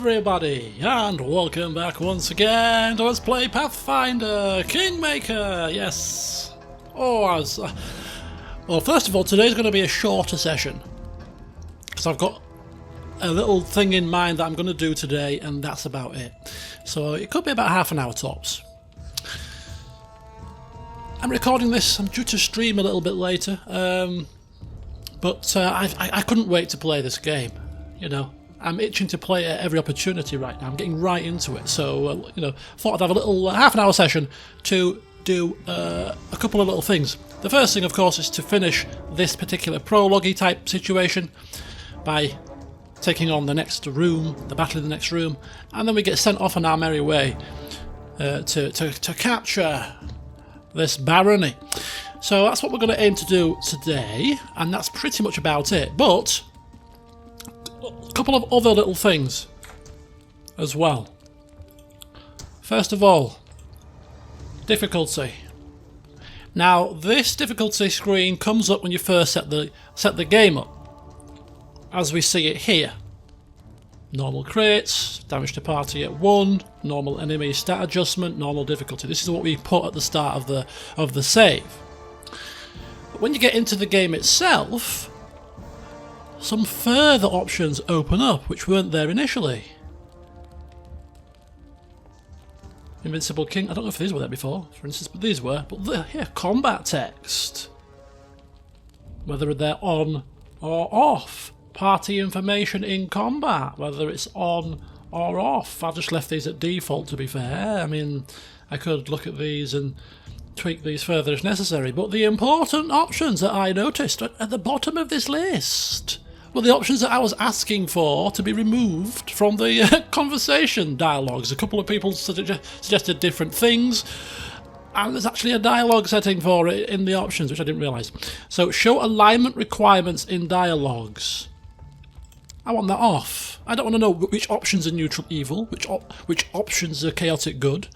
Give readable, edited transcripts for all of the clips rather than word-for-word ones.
everybody, and welcome back once again to Let's Play Pathfinder Kingmaker. Yes. Well, first of all, today's going to be a shorter session because I've got a little thing in mind that I'm going to do today, and that's about it. So it could be about half an hour tops. I'm recording this. I'm due to stream a little bit later, but I couldn't wait to play this game. You know, I'm itching to play it at every opportunity right now. I'm getting right into it. So, thought I'd have a little half an hour session to do a couple of little things. The first thing, of course, is to finish this particular prologue-y type situation by taking on the next room, the battle in the next room, and then we get sent off on our merry way to capture this barony. So that's what we're going to aim to do today, and that's pretty much about it. But a couple of other little things as well. First of all, difficulty. Now, this difficulty screen comes up when you first set the game up, as we see it here. Normal crits, damage to party at 1, normal enemy stat adjustment, normal difficulty. This is what we put at the start of the save. But when you get into the game itself, some further options open up which weren't there initially. Invincible King, I don't know if these were there before, for instance, but these were. But here, combat text. Whether they're on or off. Party information in combat, whether it's on or off. I've just left these at default, to be fair. I mean, I could look at these and tweak these further if necessary, but the important options that I noticed at the bottom of this list were the options that I was asking for to be removed from the conversation dialogues. A couple of people suggested different things, and there's actually a dialogue setting for it in the options, which I didn't realise. So, show alignment requirements in dialogues. I want that off. I don't want to know which options are neutral evil, which options are chaotic good.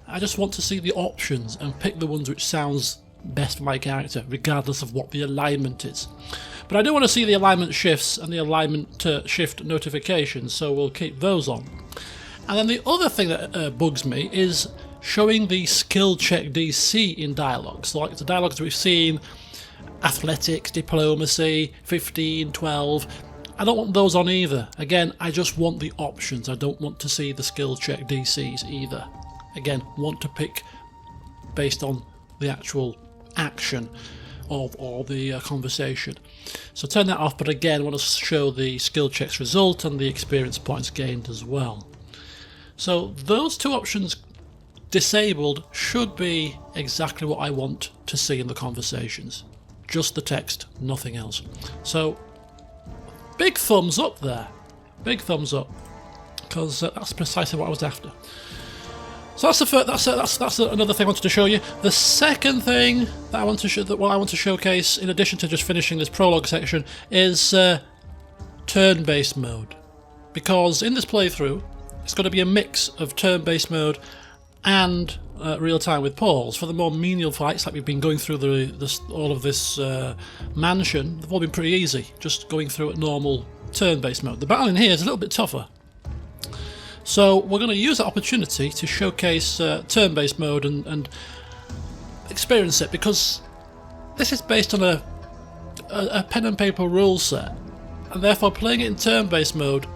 I just want to see the options and pick the ones which sounds best for my character, regardless of what the alignment is. But I do want to see the alignment shifts and the alignment shift notifications, so we'll keep those on. And then the other thing that bugs me is showing the skill check DC in dialogues. So like the dialogues we've seen, athletics, diplomacy, 15, 12... I don't want those on either. Again, I just want the options. I don't want to see the skill check DCs either. Again, want to pick based on the actual action of or the conversation. So turn that off, but again, I want to show the skill checks result and the experience points gained as well. So those two options disabled should be exactly what I want to see in the conversations. Just the text, nothing else. So big thumbs up there. Big thumbs up, because that's precisely what I was after. So that's another thing I wanted to show you. The second thing that I want to showcase, in addition to just finishing this prologue section, is turn-based mode. Because in this playthrough, it's going to be a mix of turn-based mode and real-time with pause. For the more menial fights, like we've been going through all of this mansion, they've all been pretty easy, just going through at normal turn-based mode. The battle in here is a little bit tougher. So we're going to use that opportunity to showcase turn-based mode and experience it, because this is based on a pen and paper rule set, and therefore playing it in turn-based mode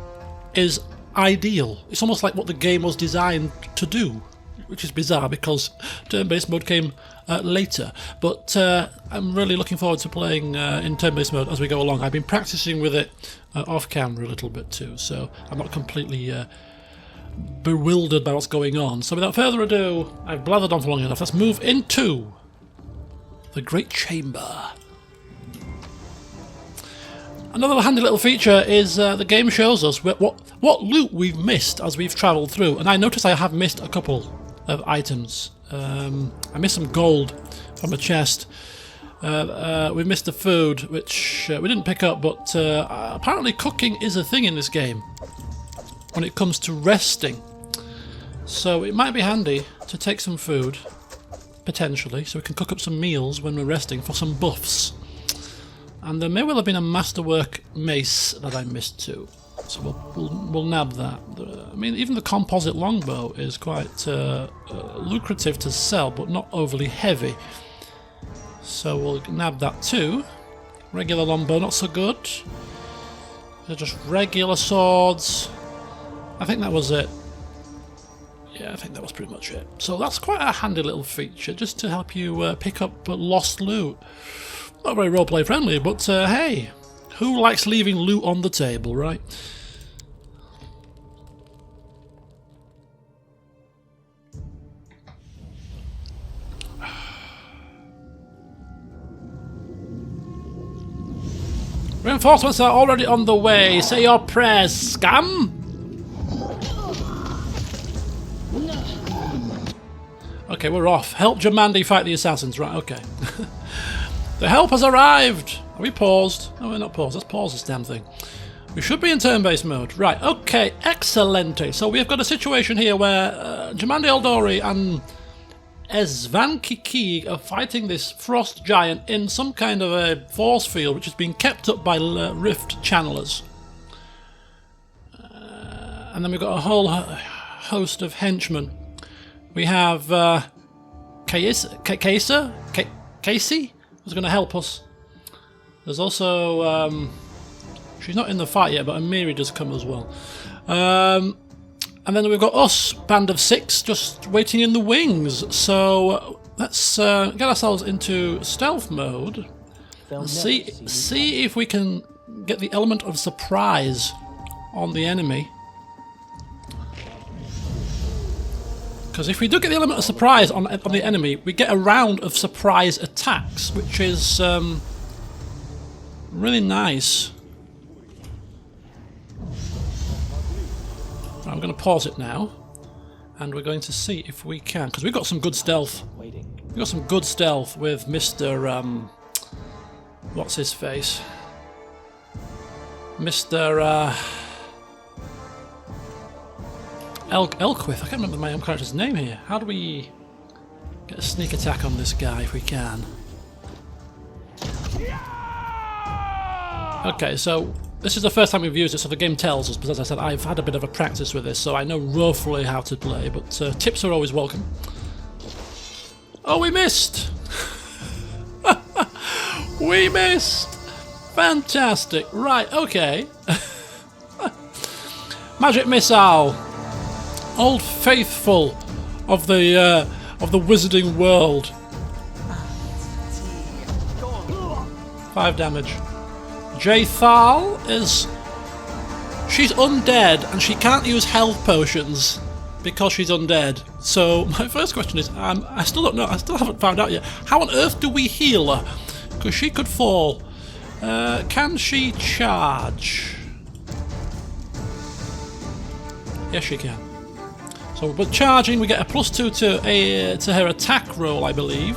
is ideal. It's almost like what the game was designed to do, which is bizarre because turn-based mode came later. But I'm really looking forward to playing in turn-based mode as we go along. I've been practicing with it off-camera a little bit too, so I'm not completely bewildered by what's going on. So without further ado, I've blathered on for long enough. Let's move into the Great Chamber. Another handy little feature is the game shows us what loot we've missed as we've travelled through. And I notice I have missed a couple of items. I missed some gold from a chest. We missed the food, which we didn't pick up, but apparently cooking is a thing in this game when it comes to resting. So it might be handy to take some food, potentially, so we can cook up some meals when we're resting for some buffs. And there may well have been a masterwork mace that I missed too. So we'll nab that. I mean, even the composite longbow is quite lucrative to sell, but not overly heavy. So we'll nab that too. Regular longbow, not so good. They're just regular swords. I think that was it. Yeah, I think that was pretty much it. So that's quite a handy little feature, just to help you pick up lost loot. Not very roleplay friendly, but hey, who likes leaving loot on the table, right? Reinforcements are already on the way. Say your prayers, scum! Okay, we're off. Help Jamandi fight the assassins. Right, okay. The help has arrived! Are we paused? No, we're not paused. Let's pause this damn thing. We should be in turn-based mode. Right, okay, excelente. So we have got a situation here where Jamandi Eldori and Ezvankiki are fighting this frost giant in some kind of a force field which is being kept up by rift channelers. And then we've got a whole host of henchmen. We have Casey, who's going to help us. There's also she's not in the fight yet, but Amiri does come as well. And then we've got us, band of 6, just waiting in the wings. So let's get ourselves into stealth mode and see if we can get the element of surprise on the enemy. Because if we do get the element of surprise on the enemy, we get a round of surprise attacks, which is really nice. I'm going to pause it now, and we're going to see if we can, because we've got some good stealth. We've got some good stealth with Mr. What's his face? Mr. Elquist. I can't remember my own character's name here. How do we get a sneak attack on this guy if we can? Okay, so this is the first time we've used it, so the game tells us, but as I said, I've had a bit of a practice with this, so I know roughly how to play, but tips are always welcome. Oh, we missed! We missed! Fantastic. Right, okay. Magic missile. Old faithful of the wizarding world. 5 damage. Jathal is... she's undead and she can't use health potions because she's undead. So my first question is, I still don't know, I still haven't found out yet. How on earth do we heal her? Because she could fall. Can she charge? Yes, she can. So with charging, we get a +2 to her attack roll, I believe.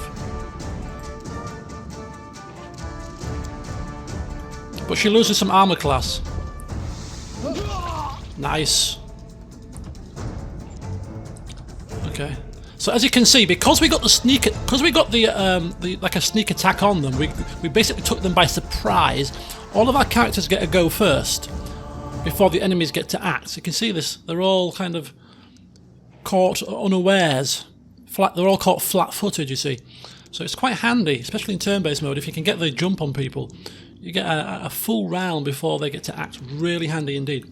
But she loses some armor class. Nice. Okay. So as you can see, because we got the sneak, because we got the like a sneak attack on them, we basically took them by surprise. All of our characters get a go first before the enemies get to act. You can see this; they're all kind of caught unawares. They're all caught flat-footed. You see, so it's quite handy, especially in turn-based mode. If you can get the jump on people, you get a full round before they get to act. Really handy indeed.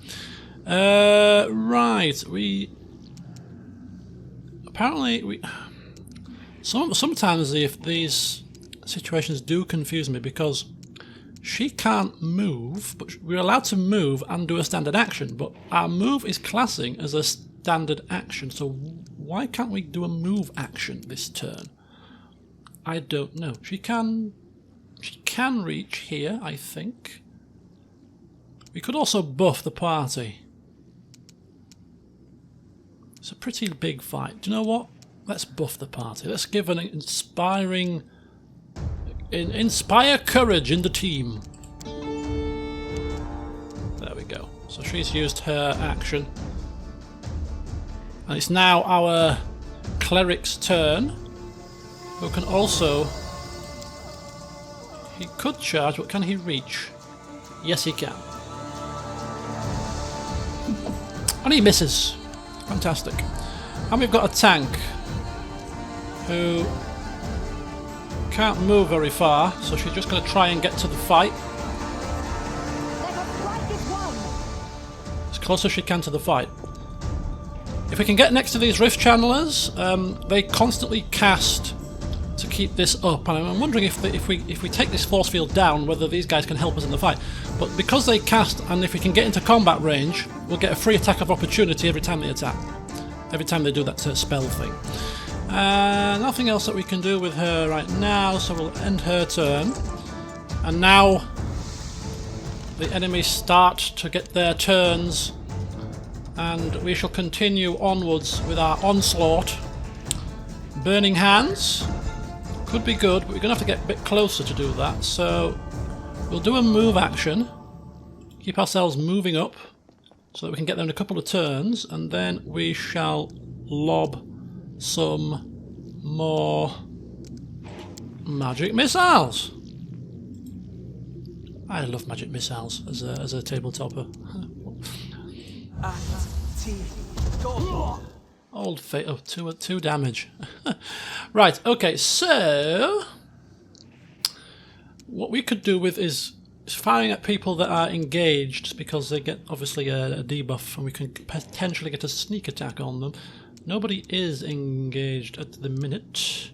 Right, apparently sometimes if these situations do confuse me, because she can't move, but we're allowed to move and do a standard action, but our move is classing as a standard action, so why can't we do a move action this turn? I don't know. She can reach here, I think. We could also buff the party. It's a pretty big fight. Do you know what? Let's buff the party. Let's give an inspire courage in the team. There we go. So she's used her action. And it's now our cleric's turn, who can also... he could charge, but can he reach? Yes, he can. And he misses. Fantastic. And we've got a tank who can't move very far, so she's just going to try and get to the fight. As close as she can to the fight. If we can get next to these rift channelers, they constantly cast to keep this up, and I'm wondering if we take this force field down, whether these guys can help us in the fight. But because they cast, and if we can get into combat range, we'll get a free attack of opportunity every time they attack. Every time they do that spell thing. Nothing else that we can do with her right now, so we'll end her turn. And now the enemies start to get their turns, and we shall continue onwards with our onslaught. Burning Hands could be good, but we're going to have to get a bit closer to do that, so we'll do a move action, keep ourselves moving up so that we can get there in a couple of turns, and then we shall lob some more magic missiles. I love magic missiles as a tabletopper. Old fate. Oh, two damage. Right. Okay. So what we could do with is firing at people that are engaged, because they get obviously a debuff, and we can potentially get a sneak attack on them. Nobody is engaged at the minute.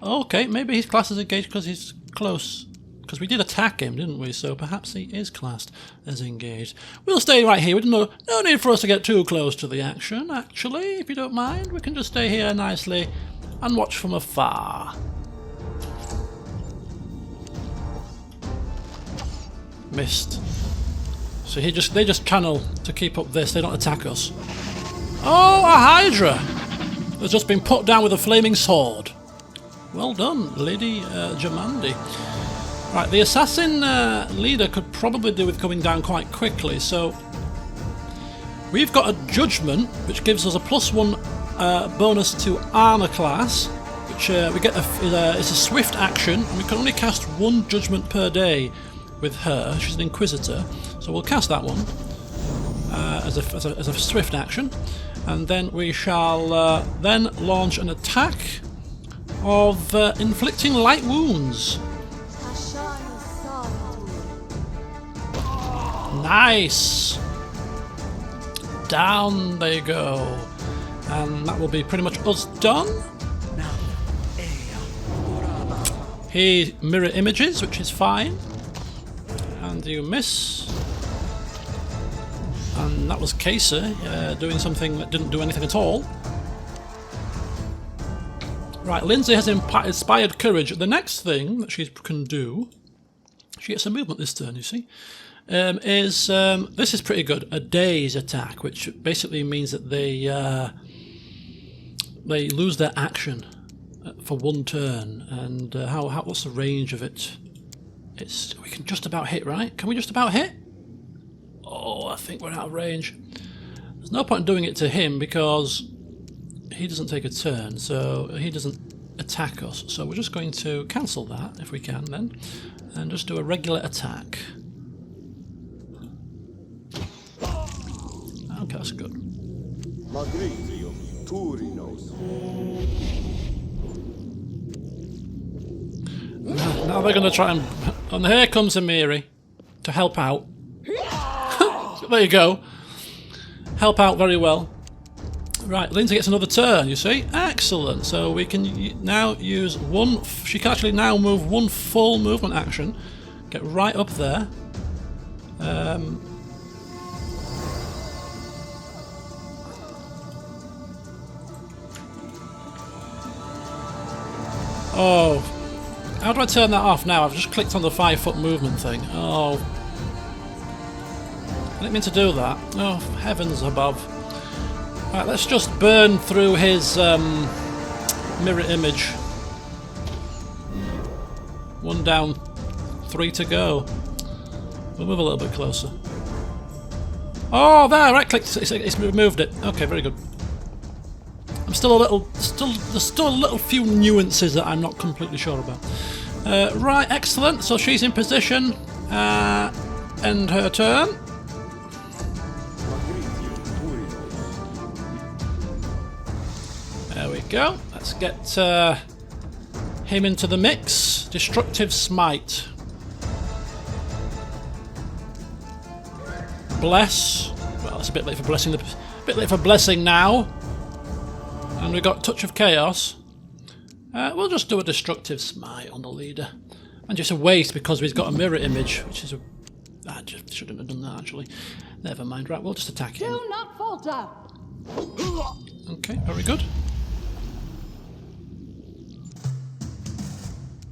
Okay, maybe his class is engaged because he's close. Because we did attack him, didn't we? So perhaps he is classed as engaged. We'll stay right here. No need for us to get too close to the action, actually, if you don't mind. We can just stay here nicely and watch from afar. Missed. So they just channel to keep up this. They don't attack us. Oh, a Hydra has just been put down with a flaming sword. Well done, Lady Jamandi. Right, the assassin leader could probably do with coming down quite quickly, so we've got a judgment which gives us a +1 bonus to armor class, which we get it's a swift action, and we can only cast 1 judgment per day with her. She's an inquisitor, so we'll cast that one as a swift action, and then we shall then launch an attack of inflicting light wounds. Nice! Down they go. And that will be pretty much us done. He mirror images, which is fine. And you miss. And that was Casey doing something that didn't do anything at all. Right, Lindsay has inspired courage. The next thing that she can do, she gets a movement this turn, you see. This is pretty good, a daze attack, which basically means that they lose their action for 1 turn. And what's the range of it? We can just about hit, right? Can we just about hit? Oh, I think we're out of range. There's no point in doing it to him because he doesn't take a turn, so he doesn't attack us. So we're just going to cancel that if we can then, and just do a regular attack. Okay, that's good. Now they're going to try and here comes Amiri to help out. There you go. Help out very well. Right, Lindsay gets another turn, you see? Excellent. So we can now use one... She can actually now move 1 full movement action. Get right up there. Oh, how do I turn that off now? I've just clicked on the 5-foot movement thing. Oh, I didn't mean to do that. Oh, heavens above. Right, let's just burn through his mirror image. 1 down, 3 to go. We'll move a little bit closer. Oh, there, right clicked, it's removed it. Okay, very good. I'm there's still a little few nuances that I'm not completely sure about. Right, excellent. So she's in position. End her turn. There we go. Let's get him into the mix. Destructive Smite. Bless. Well, it's a bit late for blessing. A bit late for blessing now. And we got Touch of Chaos. We'll just do a Destructive Smite on the leader. And just a waste because he's got a mirror image, which is a... I just shouldn't have done that, actually. Never mind. Right, we'll just attack him. Do not falter. Okay, very good.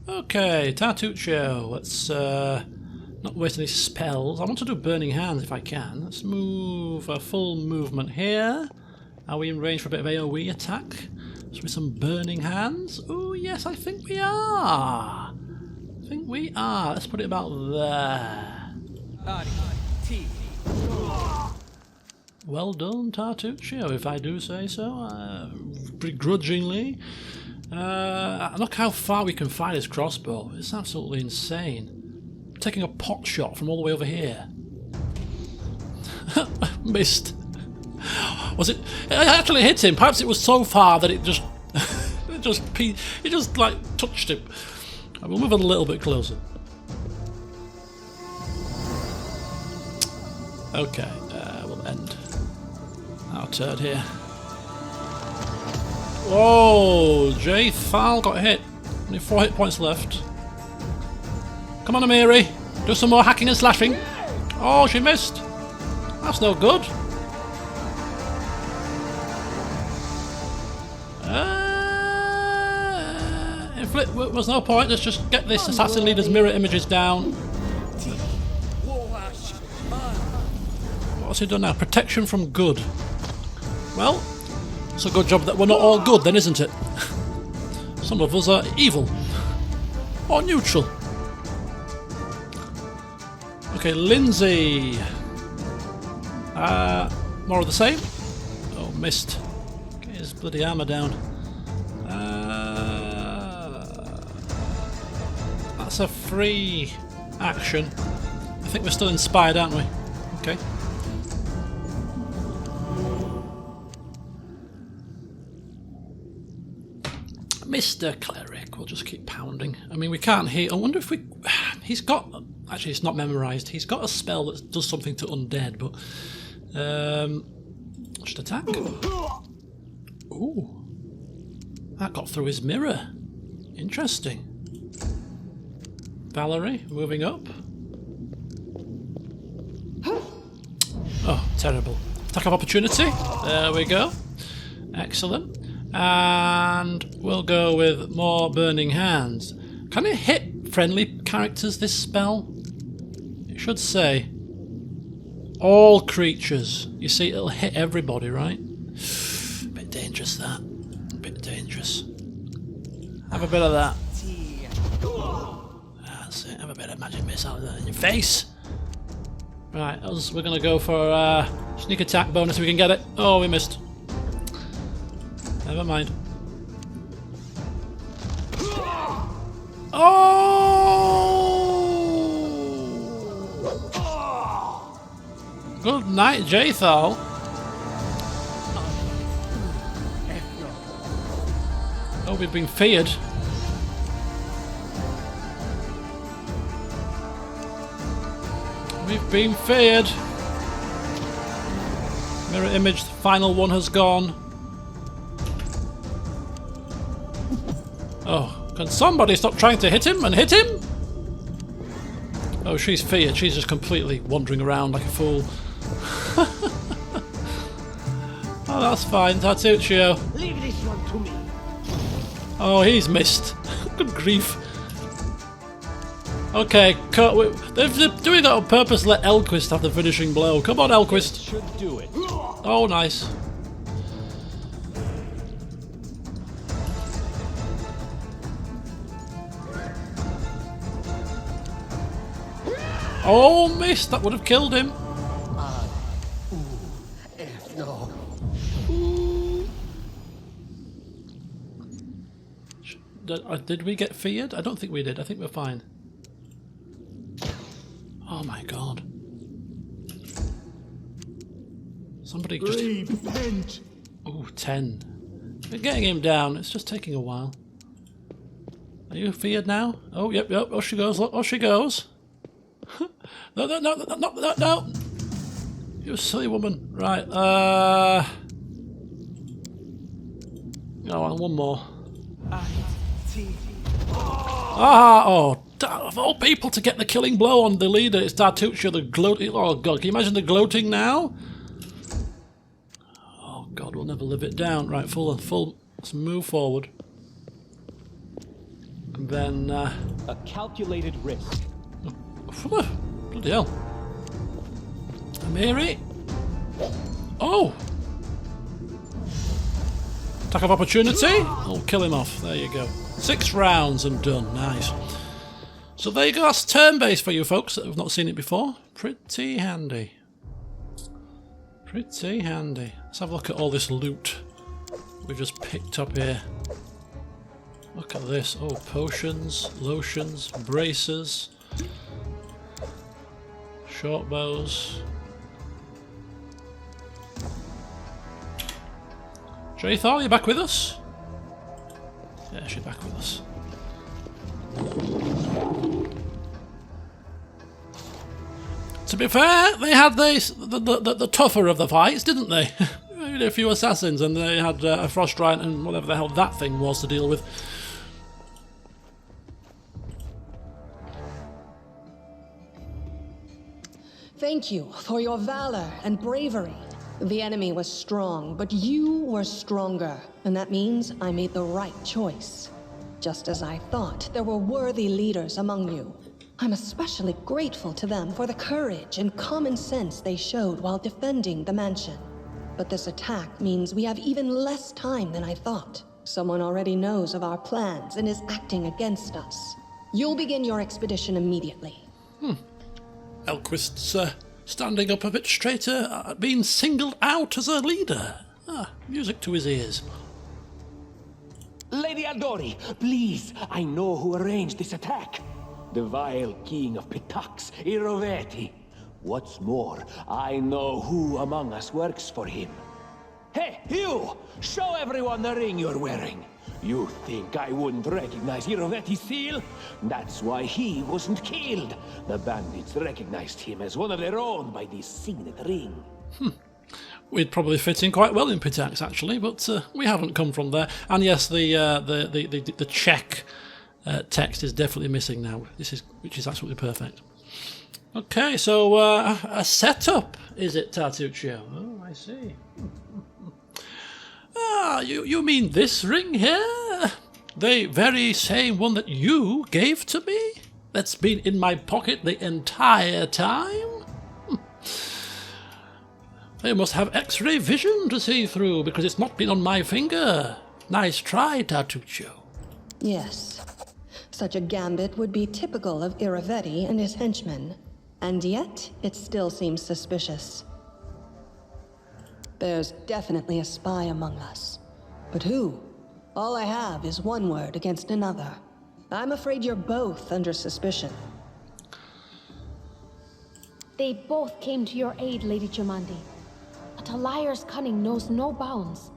Okay, Tartuccio. Let's not waste any spells. I want to do Burning Hands if I can. Let's move a full movement here. Are we in range for a bit of AoE attack? With some Burning Hands? Oh yes, I think we are. I think we are. Let's put it about there. Well done, Tartuccio, if I do say so. Begrudgingly. Look how far we can fire this crossbow. It's absolutely insane. Taking a pot shot from all the way over here. Missed. Was it? It actually hit him. Perhaps it was so far that it just, it just like touched him. We'll move it a little bit closer. Okay, we'll end our turn here. Whoa, J. Thal got hit. Only 4 hit points left. Come on, Amiri. Do some more hacking and slashing. Oh, she missed. That's no good. Inflict was no point. Let's just get this assassin leader's mirror images down. What's he done now? Protection from good. Well, it's a good job that we're not all good then, isn't it? Some of us are evil. Or neutral. Okay, Lindsay. More of the same. Oh, missed. Get his bloody armour down. That's a free action. I think we're still inspired, aren't we? Okay. Mr. Cleric, we'll just keep pounding. I mean, we can't heal. I wonder if we... He's got... Actually, it's not memorised. He's got a spell that does something to undead, but... Just attack. Ooh. That got through his mirror. Interesting. Valerie, moving up. Oh, terrible. Attack of opportunity. There we go. Excellent. And we'll go with more Burning Hands. Can it hit friendly characters, this spell? It should say all creatures. You see, it'll hit everybody, right? A bit dangerous, that. A bit dangerous. Have a bit of that. That's it. Have a bit of magic missile in your face. Right, we're going to go for sneak attack bonus if we can get it. Oh, we missed. Never mind. Oh! Good night, Jathal. Oh, we've been feared. We've been feared. Mirror image, the final one has gone. Oh, can somebody stop trying to hit him and hit him? Oh, she's feared. She's just completely wandering around like a fool. Oh, that's fine, Tartuccio. Leave this one to me. Oh, he's missed. Good grief. Okay, they're doing that on purpose to let Elquist have the finishing blow. Come on, Elquist. Should do it. Oh, nice. Oh, missed! That would have killed him. No. Did we get feared? I don't think we did. I think we're fine. Oh my god. Somebody just... Repent. Ooh, 10. We're getting him down. It's just taking a while. Are you feared now? Oh, yep. Oh, she goes. Look, oh, she goes. No. You silly woman. Right. Oh, and one more. Of all people to get the killing blow on the leader, it's Tartuccio, the gloating. Oh, God. Can you imagine the gloating now? Oh, God, we'll never live it down. Right, full. Let's move forward. And then, A calculated risk. Bloody hell. Amiri. Oh! Attack of opportunity. I'll kill him off. There you go. 6 rounds and done. Nice. So there you go. That's turn-based for you folks that have not seen it before. Pretty handy. Pretty handy. Let's have a look at all this loot we've just picked up here. Look at this. Oh, potions, lotions, braces, short bows. Draethor, you back with us? Yeah, she's back with us. To be fair, they had the tougher of the fights, didn't they? A few assassins, and they had a frost giant and whatever the hell that thing was to deal with. Thank you for your valor and bravery. The enemy was strong, but you were stronger, and that means I made the right choice. Just as I thought, there were worthy leaders among you. I'm especially grateful to them for the courage and common sense they showed while defending the mansion. But this attack means we have even less time than I thought. Someone already knows of our plans and is acting against us. You'll begin your expedition immediately. Elquist's standing up a bit straighter, being singled out as a leader. Music to his ears. Lady Aldori, please, I know who arranged this attack. The vile king of Pitax, Iroveti. What's more, I know who among us works for him. Hey, you! Show everyone the ring you're wearing. You think I wouldn't recognize Iroveti's seal? That's why he wasn't killed. The bandits recognized him as one of their own by this signet ring. We'd probably fit in quite well in Pitax, actually, but we haven't come from there. And yes, the Czech text is definitely missing now. Which is absolutely perfect. Okay, so a setup, is it, Tartuccio? Oh, I see. You mean this ring here? The very same one that you gave to me? That's been in my pocket the entire time? I must have X-ray vision to see through, because it's not been on my finger. Nice try, Tartuccio. Yes. Such a gambit would be typical of Iroveti and his henchmen. And yet, it still seems suspicious. There's definitely a spy among us. But who? All I have is one word against another. I'm afraid you're both under suspicion. They both came to your aid, Lady Jamandi. But a liar's cunning knows no bounds.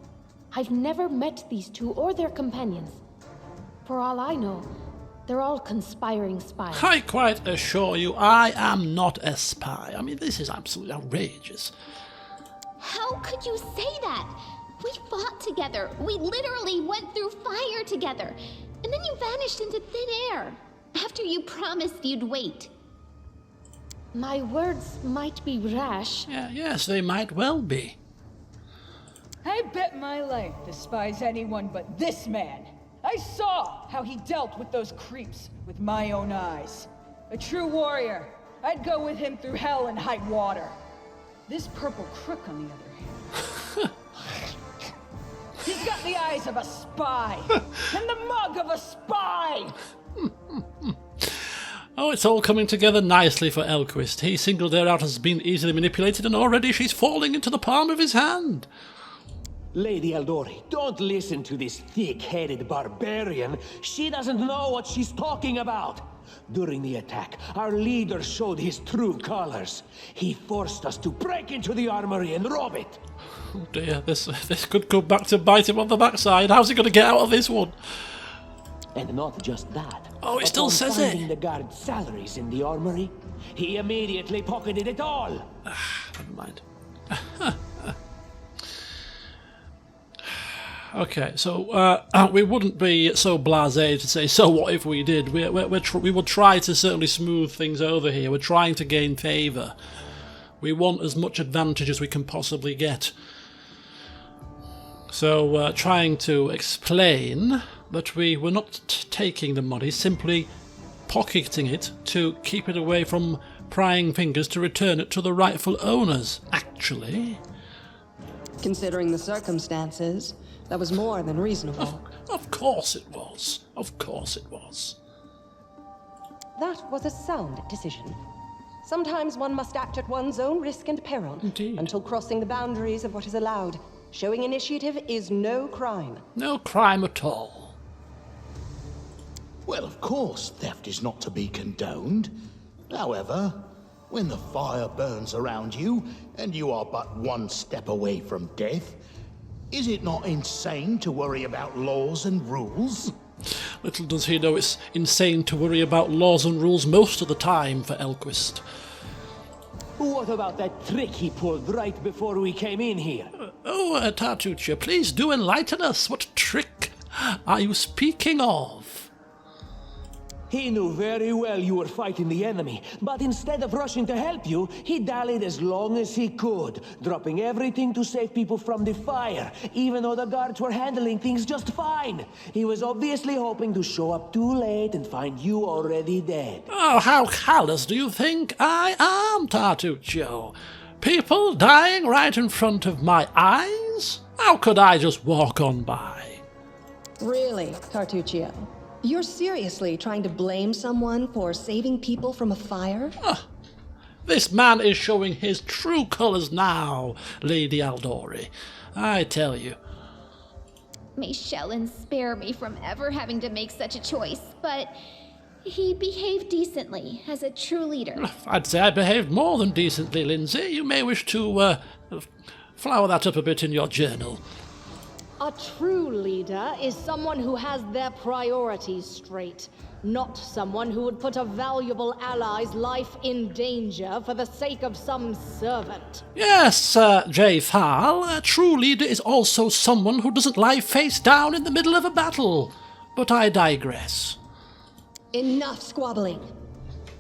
I've never met these two or their companions. For all I know, they're all conspiring spies. I quite assure you, I am not a spy. I mean, this is absolutely outrageous. How could you say that? We fought together. We literally went through fire together. And then you vanished into thin air. After you promised you'd wait. My words might be rash. Yes, they might well be. I bet my life despise anyone but this man. I saw how he dealt with those creeps with my own eyes. A true warrior. I'd go with him through hell and high water. This purple crook, on the other hand. He's got the eyes of a spy. And the mug of a spy. Oh, it's all coming together nicely for Elquist. He singled her out as being easily manipulated, and already she's falling into the palm of his hand. Lady Aldori, don't listen to this thick-headed barbarian. She doesn't know what she's talking about. During the attack, our leader showed his true colors. He forced us to break into the armory and rob it. Oh dear, this could come back to bite him on the backside. How's he going to get out of this one? And not just that. Oh, he still Upon says finding it. the guard's salaries in the armory, he immediately pocketed it all. Never mind. Okay, so we wouldn't be so blasé to say, so what if we did? We would try to certainly smooth things over here. We're trying to gain favour. We want as much advantage as we can possibly get. So trying to explain that we were not taking the money, simply pocketing it to keep it away from prying fingers to return it to the rightful owners, actually. Considering the circumstances, that was more than reasonable. Of course it was. Of course it was. That was a sound decision. Sometimes one must act at one's own risk and peril. Indeed. Until crossing the boundaries of what is allowed. Showing initiative is no crime. No crime at all. Well, of course, theft is not to be condoned. However, when the fire burns around you, and you are but one step away from death, is it not insane to worry about laws and rules? Little does he know it's insane to worry about laws and rules most of the time for Elquist. What about that trick he pulled right before we came in here? Tartuccio, please do enlighten us. What trick are you speaking of? He knew very well you were fighting the enemy, but instead of rushing to help you, he dallied as long as he could, dropping everything to save people from the fire, even though the guards were handling things just fine. He was obviously hoping to show up too late and find you already dead. Oh, how callous do you think I am, Tartuccio? People dying right in front of my eyes? How could I just walk on by? Really, Tartuccio? You're seriously trying to blame someone for saving people from a fire? This man is showing his true colours now, Lady Aldori. I tell you. May Shellen spare me from ever having to make such a choice, but he behaved decently as a true leader. I'd say I behaved more than decently, Lindsay. You may wish to flower that up a bit in your journal. A true leader is someone who has their priorities straight, not someone who would put a valuable ally's life in danger for the sake of some servant. Yes, J. Thal, a true leader is also someone who doesn't lie face down in the middle of a battle. But I digress. Enough squabbling.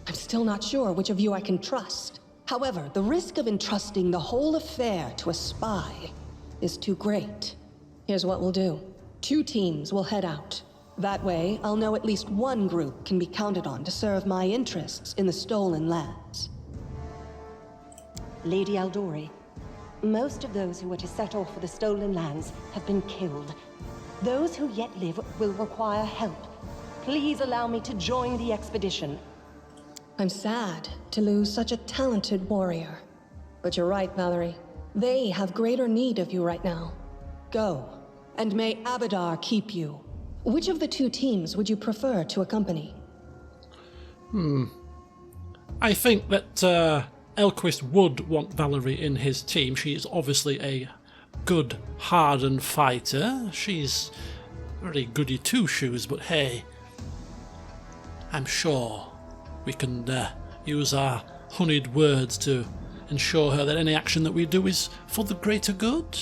I'm still not sure which of you I can trust. However, the risk of entrusting the whole affair to a spy is too great. Here's what we'll do. 2 teams will head out. That way, I'll know at least one group can be counted on to serve my interests in the stolen lands. Lady Aldori, most of those who were to set off for the stolen lands have been killed. Those who yet live will require help. Please allow me to join the expedition. I'm sad to lose such a talented warrior. But you're right, Valerie. They have greater need of you right now. Go, and may Abadar keep you. Which of the 2 teams would you prefer to accompany? I think that Elquist would want Valerie in his team. She is obviously a good, hardened fighter. She's very goody two-shoes, but hey, I'm sure we can use our honeyed words to ensure her that any action that we do is for the greater good.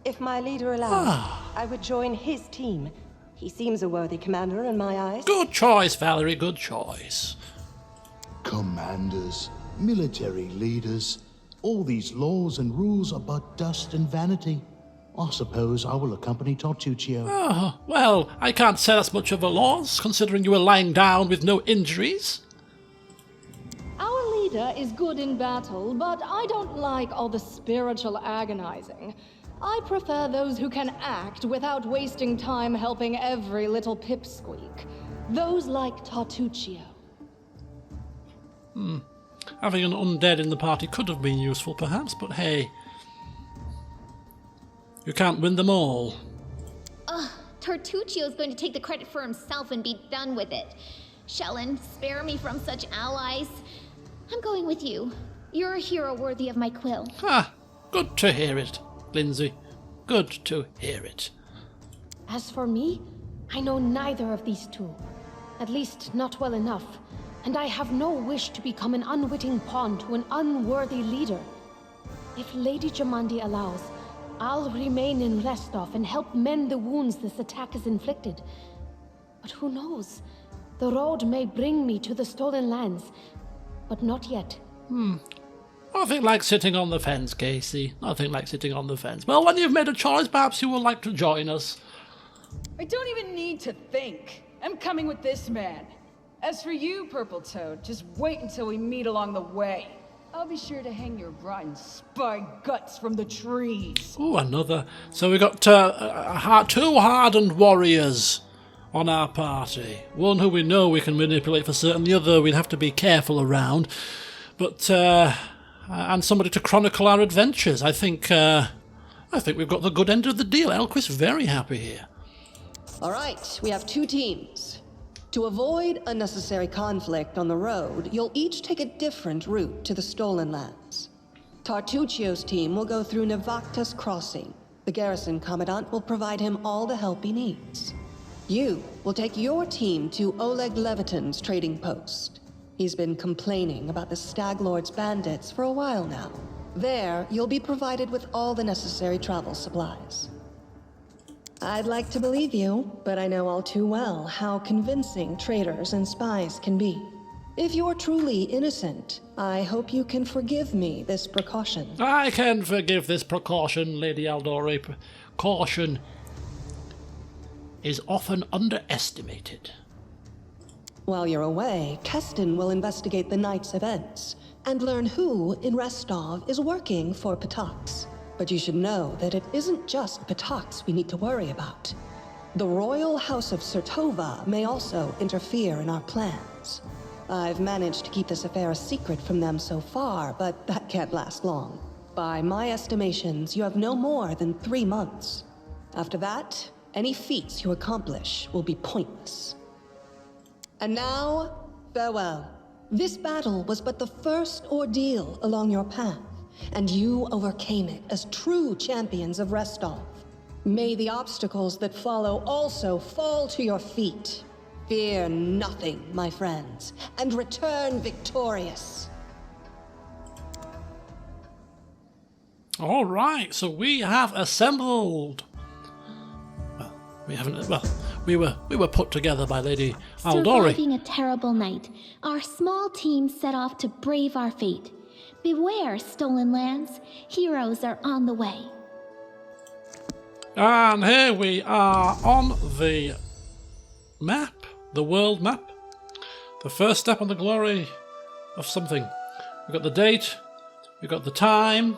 If my leader allows, I would join his team. He seems a worthy commander in my eyes. Good choice, Valerie, good choice. Commanders, military leaders, all these laws and rules are but dust and vanity. I suppose I will accompany Tartuccio. Oh, well, I can't say that's much of a loss, considering you were lying down with no injuries. Our leader is good in battle, but I don't like all the spiritual agonizing. I prefer those who can act without wasting time helping every little pipsqueak. Those like Tartuccio. Having an undead in the party could have been useful, perhaps, but hey, you can't win them all. Tartuccio's going to take the credit for himself and be done with it. Shellen, spare me from such allies. I'm going with you. You're a hero worthy of my quill. Good to hear it. Lindsay. Good to hear it. As for me, I know neither of these two. At least not well enough. And I have no wish to become an unwitting pawn to an unworthy leader. If Lady Jamandi allows, I'll remain in Restov and help mend the wounds this attack has inflicted. But who knows? The road may bring me to the Stolen Lands, but not yet. Nothing like sitting on the fence, Casey. Nothing like sitting on the fence. Well, when you've made a choice, perhaps you will like to join us. I don't even need to think. I'm coming with this man. As for you, Purple Toad, just wait until we meet along the way. I'll be sure to hang your rotten spy guts from the trees. Ooh, another. So we got two hardened warriors on our party. One who we know we can manipulate for certain, the other we'd have to be careful around. But, and somebody to chronicle our adventures. I think we've got the good end of the deal. Elquist very happy here. All right, we have 2 teams. To avoid unnecessary conflict on the road, you'll each take a different route to the Stolen Lands. Tartuccio's team will go through Navakta's crossing. The garrison commandant will provide him all the help he needs. You will take your team to Oleg Leviton's trading post. He's been complaining about the Stag Lord's bandits for a while now. There, you'll be provided with all the necessary travel supplies. I'd like to believe you, but I know all too well how convincing traitors and spies can be. If you're truly innocent, I hope you can forgive me this precaution. I can forgive this precaution, Lady Aldori. Caution is often underestimated. While you're away, Keston will investigate the night's events and learn who in Restov is working for Patax. But you should know that it isn't just Patax we need to worry about. The royal house of Sertova may also interfere in our plans. I've managed to keep this affair a secret from them so far, but that can't last long. By my estimations, you have no more than 3 months. After that, any feats you accomplish will be pointless. And now, farewell. This battle was but the first ordeal along your path, and you overcame it as true champions of Restov. May the obstacles that follow also fall to your feet. Fear nothing, my friends, and return victorious. All right, so we have assembled. Well, we haven't. Well, we were put together by Lady Aldori. Surviving a terrible night, our small team set off to brave our fate. Beware, Stolen Lands. Heroes are on the way. And here we are on the map, the world map. The first step on the glory of something. We've got the date, we've got the time.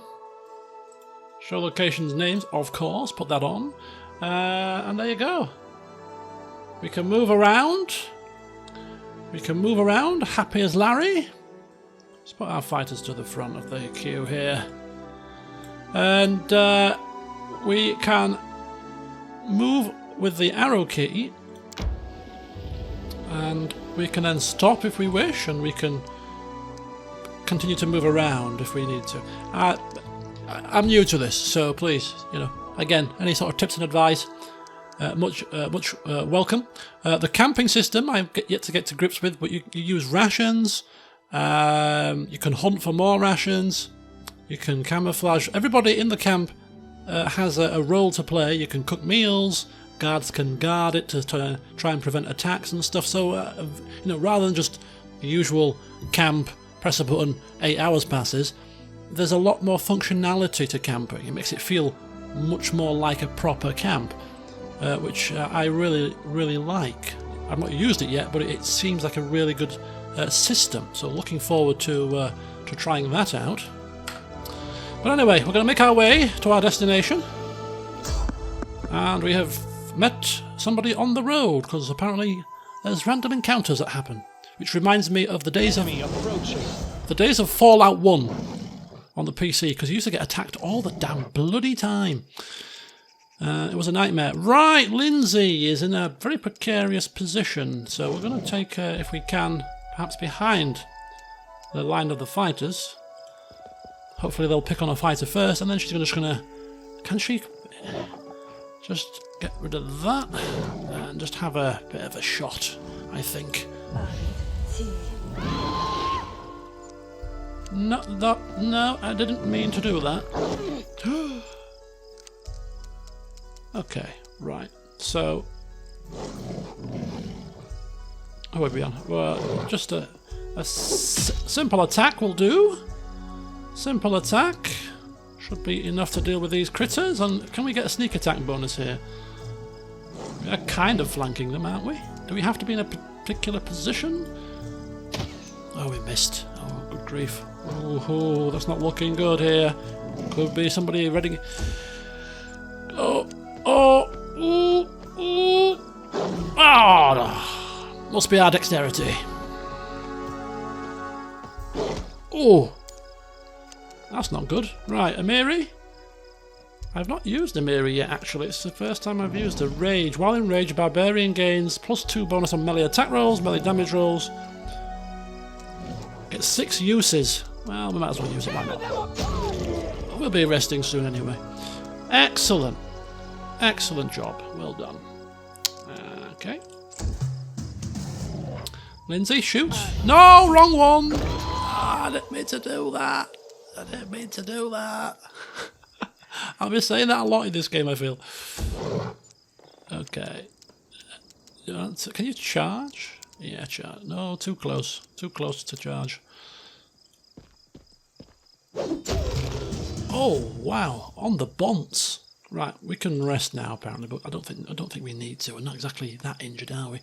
Show locations, names, of course, put that on. And there you go. We can move around. We can move around, happy as Larry. Let's put our fighters to the front of the queue here. And we can move with the arrow key. And we can then stop if we wish, and we can continue to move around if we need to. I'm new to this, so please, again, any sort of tips and advice, much welcome. The camping system I've yet to get to grips with, but you use rations. You can hunt for more rations. You can camouflage. Everybody in the camp has a role to play. You can cook meals. Guards can guard it to try and prevent attacks and stuff. So, rather than just the usual camp, press a button, 8 hours passes, there's a lot more functionality to camping. It makes it feel much more like a proper camp, which I really, really like. I've not used it yet, but it seems like a really good system. So looking forward to trying that out. But anyway, we're going to make our way to our destination. And we have met somebody on the road, because apparently there's random encounters that happen. Which reminds me of the days of Fallout 1 on the PC, because you used to get attacked all the damn bloody time. It was a nightmare. Right, Lindsay is in a very precarious position, so we're going to take her, if we can, perhaps behind the line of the fighters. Hopefully they'll pick on a fighter first, and then she's just going to Can she just get rid of that and just have a bit of a shot, I think. No, I didn't mean to do that. Okay, right. So, where are we on? Well, just a simple attack will do. Simple attack should be enough to deal with these critters. And can we get a sneak attack bonus here? We're kind of flanking them, aren't we? Do we have to be in a particular position? Oh, we missed. Oh, good grief. Oh, that's not looking good here. Could be somebody ready. Must be our dexterity. Oh, that's not good. Right, Amiri. I've not used Amiri yet, actually. It's the first time I've used a rage. While in rage, Barbarian gains +2 bonus on melee attack rolls, melee damage rolls. It's 6 uses. Well, we might as well use it. Why not? We'll be resting soon anyway. Excellent. Excellent job. Well done. Okay. Lindsay, shoot. No, wrong one. I didn't mean to do that. I didn't mean to do that. I'll be saying that a lot in this game, I feel. Okay. Can you charge? Yeah, charge. No, too close. Too close to charge. Oh, wow. On the bonds. Right, we can rest now apparently, but I don't think we need to. We're not exactly that injured, are we?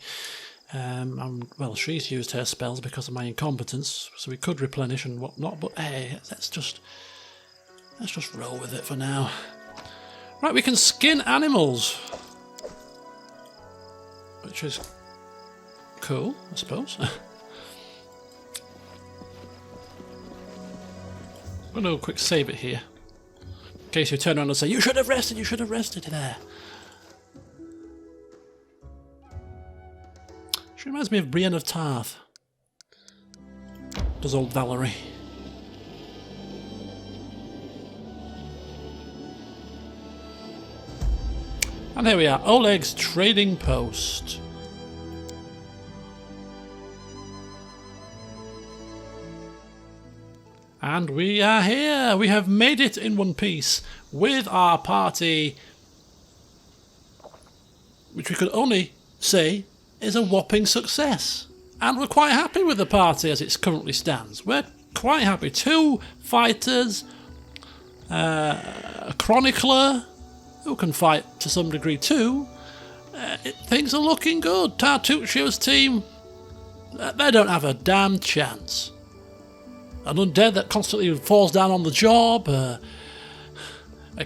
Well, she's used her spells because of my incompetence, so we could replenish and whatnot, but hey, let's just roll with it for now. Right, we can skin animals, which is cool, I suppose. I'm going to quick save it here, in case you turn around and say, you should have rested there. She reminds me of Brienne of Tarth. Does old Valerie. And here we are, Oleg's trading post. And we are here. We have made it in one piece with our party, which we could only say is a whopping success. And we're quite happy with the party as it currently stands. We're quite happy. 2 fighters, a chronicler who can fight to some degree too. Things are looking good. Tartuccio's team, they don't have a damn chance. An undead that constantly falls down on the job, a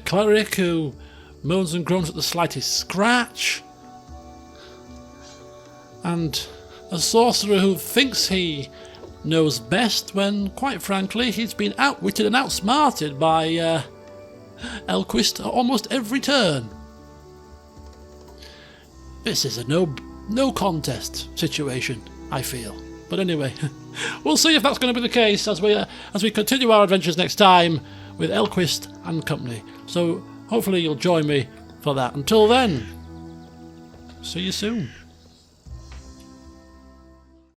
cleric who moans and groans at the slightest scratch, and a sorcerer who thinks he knows best when, quite frankly, he's been outwitted and outsmarted by Elquist almost every turn. This is a no contest situation, I feel. But anyway, we'll see if that's going to be the case as we continue our adventures next time with Elquist and company. So hopefully you'll join me for that. Until then, see you soon.